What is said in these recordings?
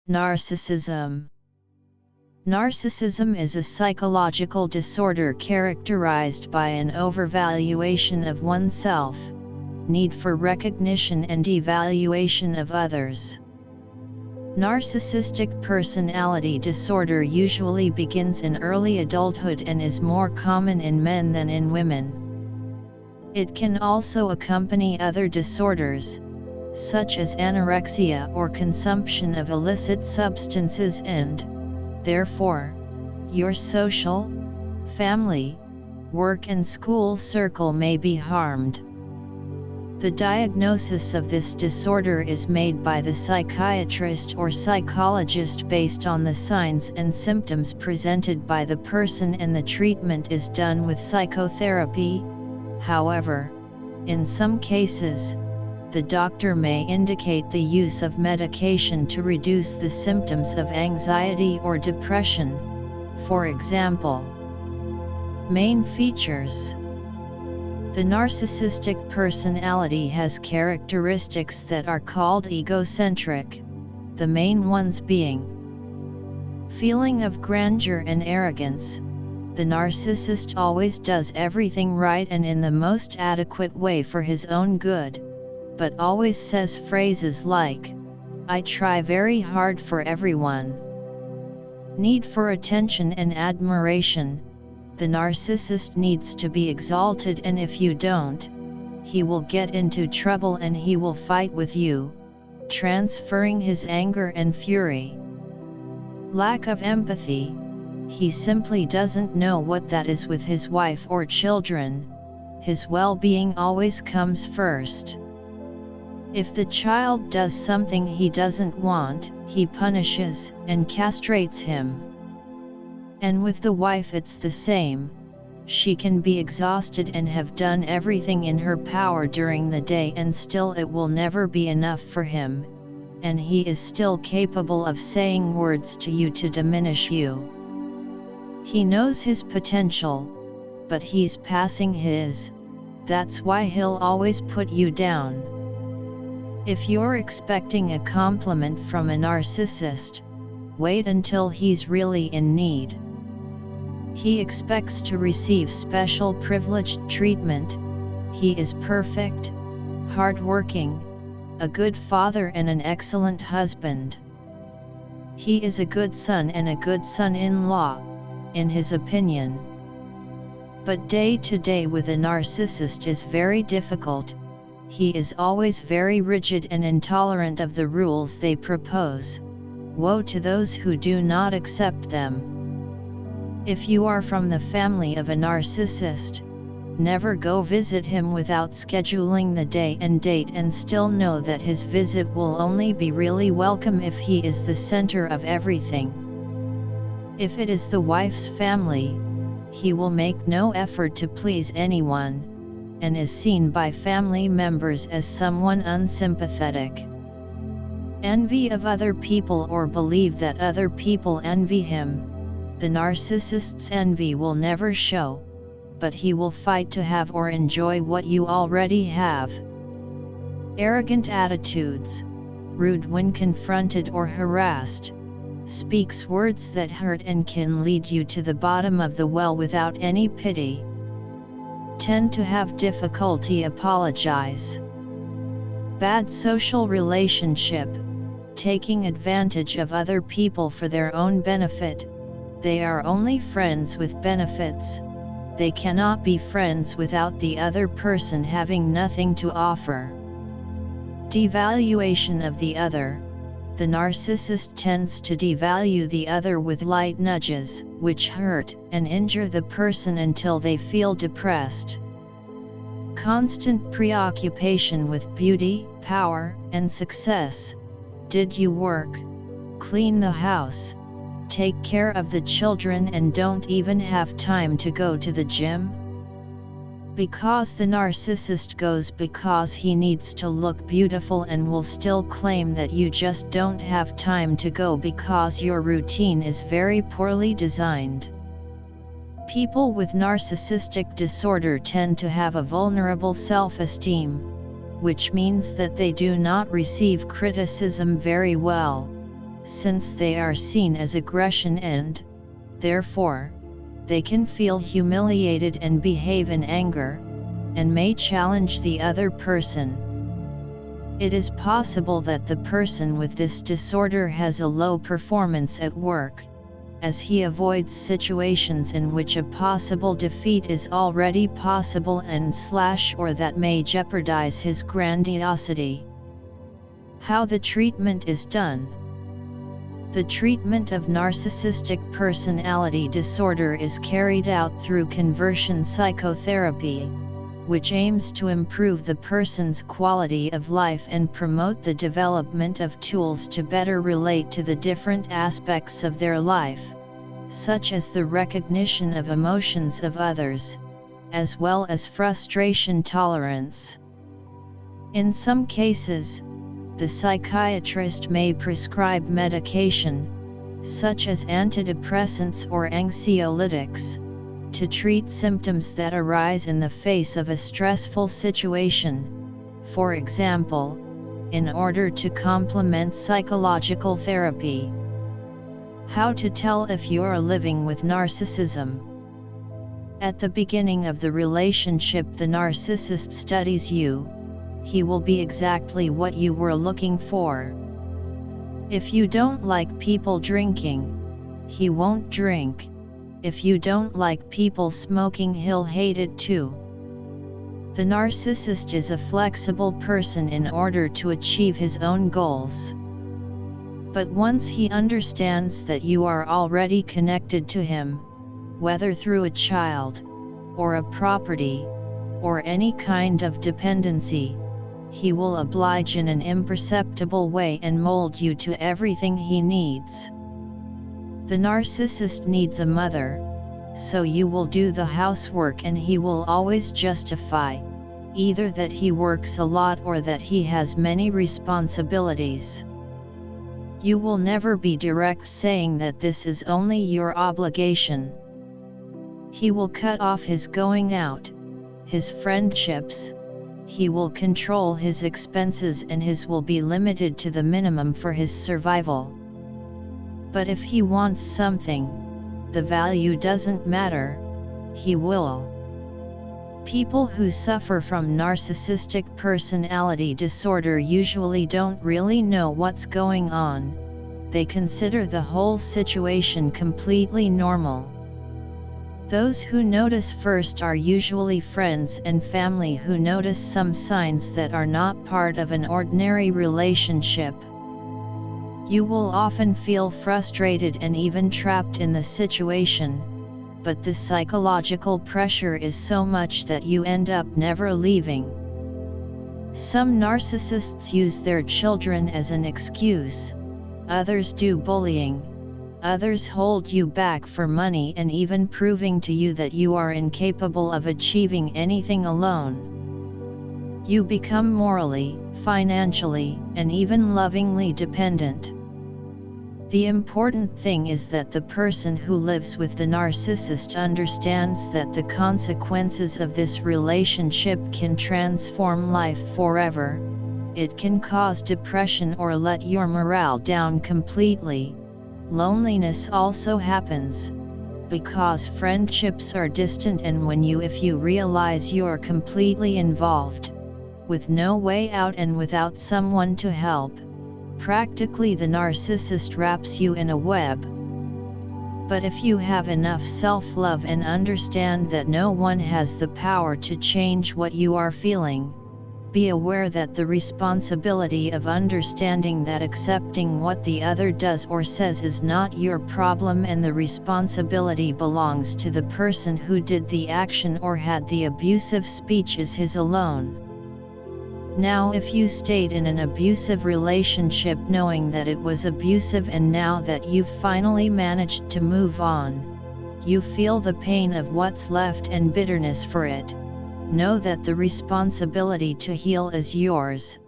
Narcissism. Narcissism is a psychological disorder characterized by an overvaluation of oneself, need for recognition and evaluation of others. Narcissistic personality disorder usually begins in early adulthood and is more common in men than in women. It can also accompany other disorders, such as anorexia or consumption of illicit substances and, therefore, your social, family, work and school circle may be harmed. The diagnosis of this disorder is made by the psychiatrist or psychologist based on the signs and symptoms presented by the person, and the treatment is done with psychotherapy. However, in some cases, the doctor may indicate the use of medication to reduce the symptoms of anxiety or depression. For example, main features. The narcissistic personality has characteristics that are called egocentric, the main ones being feeling of grandeur and arrogance. The narcissist always does everything right and in the most adequate way for his own good, but always says phrases like, "I try very hard for everyone." Need for attention and admiration. The narcissist needs to be exalted, and if you don't, he will get into trouble and he will fight with you, transferring his anger and fury. Lack of empathy. He simply doesn't know what that is with his wife or children. His well-being always comes first. If the child does something he doesn't want, he punishes and castrates him. And with the wife it's the same. She can be exhausted and have done everything in her power during the day, and still it will never be enough for him, and he is still capable of saying words to you to diminish you. He knows his potential, but he's passing his. That's why he'll always put you down. If you're expecting a compliment from a narcissist, wait until he's really in need. He expects to receive special privileged treatment. He is perfect, hardworking, a good father and an excellent husband. He is a good son and a good son-in-law, in his opinion. But day to day with a narcissist is very difficult. He is always very rigid and intolerant of the rules they propose. Woe to those who do not accept them. If you are from the family of a narcissist, never go visit him without scheduling the day and date, and still know that his visit will only be really welcome if he is the center of everything. If it is the wife's family, he will make no effort to please anyone, and is seen by family members as someone unsympathetic. Envy of other people or believe that other people envy him. The narcissist's envy will never show, but he will fight to have or enjoy what you already have. Arrogant attitudes, rude when confronted or harassed, speaks words that hurt and can lead you to the bottom of the well without any pity. Tend to have difficulty apologize. Bad social relationship, taking advantage of other people for their own benefit. They are only friends with benefits. They cannot be friends without the other person having nothing to offer. Devaluation of the other. The narcissist tends to devalue the other with light nudges, which hurt and injure the person until they feel depressed. Constant preoccupation with beauty, power, and success. Did you work? Clean the house? Take care of the children and don't even have time to go to the gym? Because the narcissist goes because he needs to look beautiful and will still claim that you just don't have time to go because your routine is very poorly designed. People with narcissistic disorder tend to have a vulnerable self-esteem, which means that they do not receive criticism very well. since they are seen as aggression and, therefore, they can feel humiliated and behave in anger, and may challenge the other person. It is possible that the person with this disorder has a low performance at work, as he avoids situations in which a possible defeat is already possible or that may jeopardize his grandiosity. How the treatment is done. The treatment of narcissistic personality disorder is carried out through conversion psychotherapy, which aims to improve the person's quality of life and promote the development of tools to better relate to the different aspects of their life, such as the recognition of emotions of others, as well as frustration tolerance. In some cases, the psychiatrist may prescribe medication, such as antidepressants or anxiolytics, to treat symptoms that arise in the face of a stressful situation, for example, in order to complement psychological therapy. How to tell if you are living with narcissism. At the beginning of the relationship, the narcissist studies you. He will be exactly what you were looking for. If you don't like people drinking, he won't drink. If you don't like people smoking, he'll hate it too. The narcissist is a flexible person in order to achieve his own goals. But once he understands that you are already connected to him, whether through a child, or a property, or any kind of dependency, he will oblige in an imperceptible way and mold you to everything he needs. The narcissist needs a mother, so you will do the housework and he will always justify, either that he works a lot or that he has many responsibilities. You will never be direct, saying that this is only your obligation. He will cut off his going out, his friendships. He will control his expenses and his will be limited to the minimum for his survival. But if he wants something, the value doesn't matter, he will. People who suffer from narcissistic personality disorder usually don't really know what's going on. They consider the whole situation completely normal. Those who notice first are usually friends and family who notice some signs that are not part of an ordinary relationship. You will often feel frustrated and even trapped in the situation, but the psychological pressure is so much that you end up never leaving. Some narcissists use their children as an excuse, others do bullying. Others hold you back for money and even proving to you that you are incapable of achieving anything alone. You become morally, financially, and even lovingly dependent. The important thing is that the person who lives with the narcissist understands that the consequences of this relationship can transform life forever. It can cause depression or let your morale down completely. Loneliness also happens, because friendships are distant, and if you realize you're completely involved, with no way out and without someone to help, practically the narcissist wraps you in a web. But if you have enough self-love and understand that no one has the power to change what you are feeling, be aware that the responsibility of understanding that accepting what the other does or says is not your problem, and the responsibility belongs to the person who did the action or had the abusive speech is his alone. Now, if you stayed in an abusive relationship knowing that it was abusive, and now that you've finally managed to move on, you feel the pain of what's left and bitterness for it, know that the responsibility to heal is yours.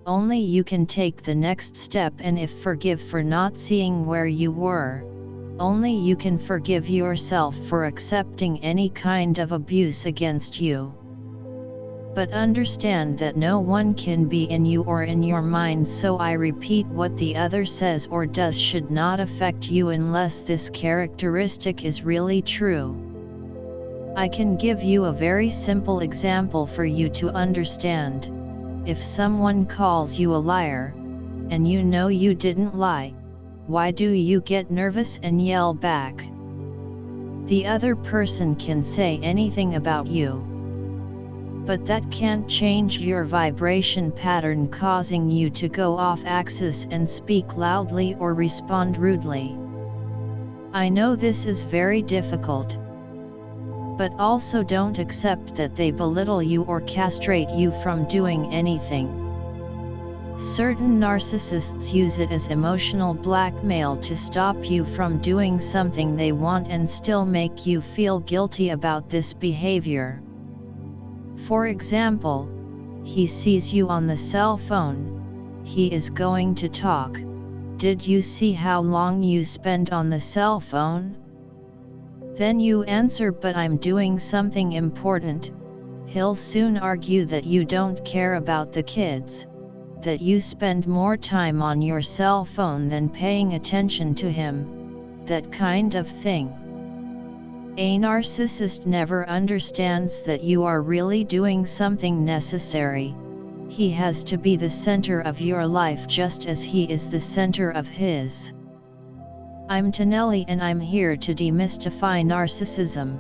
Only you can take the next step, and if forgive for not seeing where you were, only you can forgive yourself for accepting any kind of abuse against you. But understand that no one can be in you or in your mind, so I repeat, what the other says or does should not affect you unless this characteristic is really true. I can give you a very simple example for you to understand. If someone calls you a liar, and you know you didn't lie, why do you get nervous and yell back? The other person can say anything about you, but that can't change your vibration pattern, causing you to go off axis and speak loudly or respond rudely. I know this is very difficult, but also don't accept that they belittle you or castrate you from doing anything. Certain narcissists use it as emotional blackmail to stop you from doing something they want and still make you feel guilty about this behavior. For example, he sees you on the cell phone, he is going to talk. Did you see how long you spend on the cell phone? Then you answer, but I'm doing something important. He'll soon argue that you don't care about the kids, that you spend more time on your cell phone than paying attention to him, that kind of thing. A narcissist never understands that you are really doing something necessary. He has to be the center of your life just as he is the center of his. I'm Tonelli and I'm here to demystify narcissism.